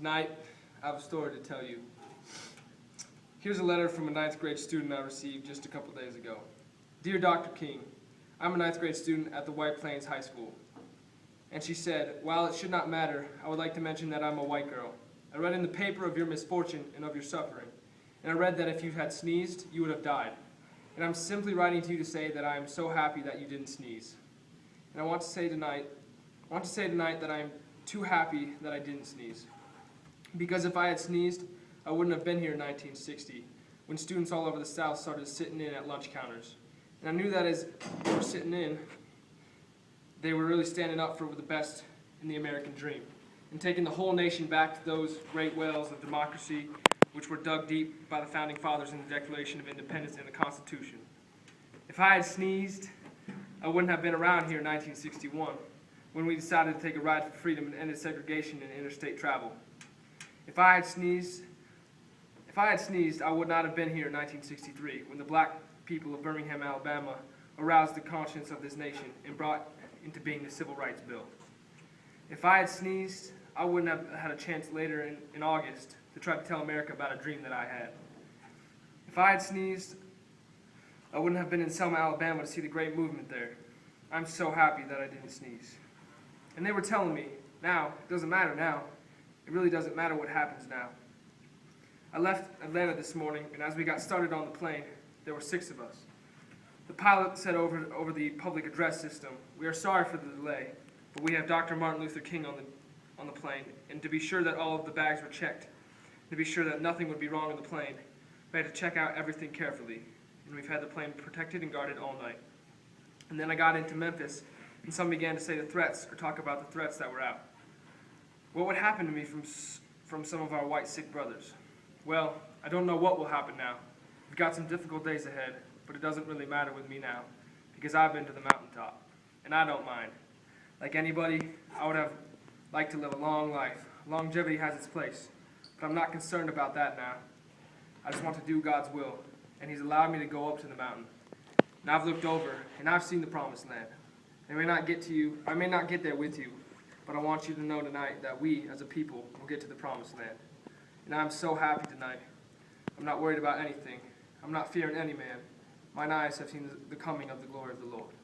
Tonight, I have a story to tell you. Here's a letter from a 9th grade student I received just a couple days ago. Dear Dr. King, I'm a 9th grade student at the White Plains High School. And she said, while it should not matter, I would like to mention that I'm a white girl. I read in the paper of your misfortune and of your suffering. And I read that if you had sneezed, you would have died. And I'm simply writing to you to say that I am so happy that you didn't sneeze. And I want to say tonight that I am too happy that I didn't sneeze. Because if I had sneezed, I wouldn't have been here in 1960, when students all over the South started sitting in at lunch counters. And I knew that as they were sitting in, they were really standing up for the best in the American dream, and taking the whole nation back to those great wells of democracy which were dug deep by the Founding Fathers in the Declaration of Independence and the Constitution. If I had sneezed, I wouldn't have been around here in 1961, when we decided to take a ride for freedom and ended segregation in interstate travel. If I had sneezed, I would not have been here in 1963, when the black people of Birmingham, Alabama, aroused the conscience of this nation and brought into being the Civil Rights Bill. If I had sneezed, I wouldn't have had a chance later in August to try to tell America about a dream that I had. If I had sneezed, I wouldn't have been in Selma, Alabama to see the great movement there. I'm so happy that I didn't sneeze. And they were telling me, now, it doesn't matter now. It really doesn't matter what happens now. I left Atlanta this morning, and as we got started on the plane, there were 6 of us. The pilot said over the public address system, "We are sorry for the delay, but we have Dr. Martin Luther King on the plane, and to be sure that all of the bags were checked, to be sure that nothing would be wrong in the plane, we had to check out everything carefully, and we've had the plane protected and guarded all night." And then I got into Memphis, and some began to say the threats, or talk about the threats that were out. What would happen to me from some of our white sick brothers? Well, I don't know what will happen now. We've got some difficult days ahead, but it doesn't really matter with me now, because I've been to the mountaintop, and I don't mind. Like anybody, I would have liked to live a long life. Longevity has its place, but I'm not concerned about that now. I just want to do God's will, and He's allowed me to go up to the mountain. And I've looked over, and I've seen the promised land. I may not get there with you, but I want you to know tonight that we, as a people, will get to the promised land. And I'm so happy tonight. I'm not worried about anything. I'm not fearing any man. Mine eyes have seen the coming of the glory of the Lord.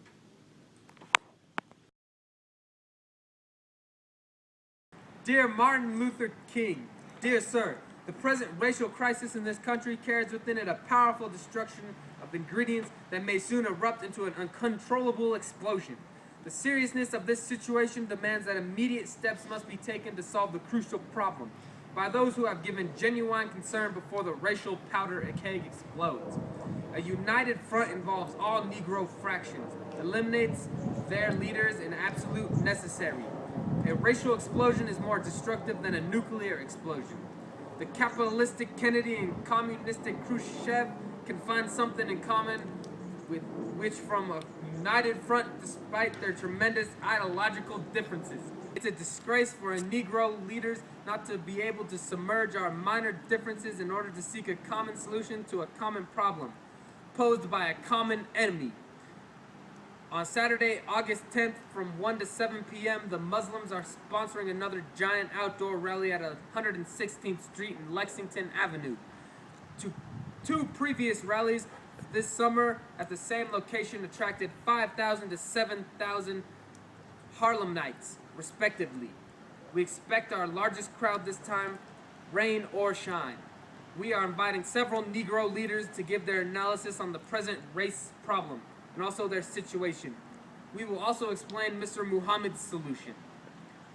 Dear Martin Luther King, dear sir, the present racial crisis in this country carries within it a powerful destruction of ingredients that may soon erupt into an uncontrollable explosion. The seriousness of this situation demands that immediate steps must be taken to solve the crucial problem by those who have given genuine concern before the racial powder keg explodes. A united front involves all Negro fractions, eliminates their leaders and absolute necessary. A racial explosion is more destructive than a nuclear explosion. The capitalistic Kennedy and communistic Khrushchev can find something in common with which from a united front despite their tremendous ideological differences. It's a disgrace for Negro leaders not to be able to submerge our minor differences in order to seek a common solution to a common problem posed by a common enemy. On Saturday, August 10th, from 1 to 7 p.m., the Muslims are sponsoring another giant outdoor rally at 116th Street and Lexington Avenue. Two previous rallies this summer at the same location attracted 5,000 to 7,000 Harlemites, respectively. We expect our largest crowd this time, rain or shine. We are inviting several Negro leaders to give their analysis on the present race problem and also their situation. We will also explain Mr. Muhammad's solution.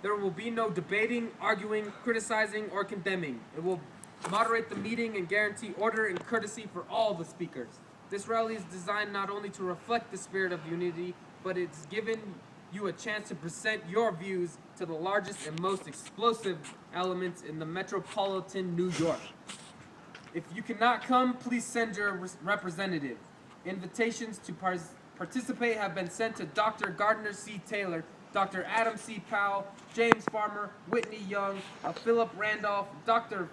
There will be no debating, arguing, criticizing, or condemning. It will moderate the meeting and guarantee order and courtesy for all the speakers. This rally is designed not only to reflect the spirit of unity, but it's given you a chance to present your views to the largest and most explosive elements in the metropolitan New York. If you cannot come, please send your representative. Invitations to participate have been sent to Dr. Gardner C. Taylor, Dr. Adam C. Powell, James Farmer, Whitney Young, Philip Randolph, Dr.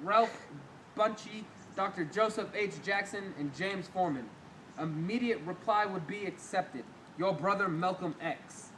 Ralph Bunchy, Dr. Joseph H. Jackson, and James Foreman. Immediate reply would be accepted. Your brother Malcolm X.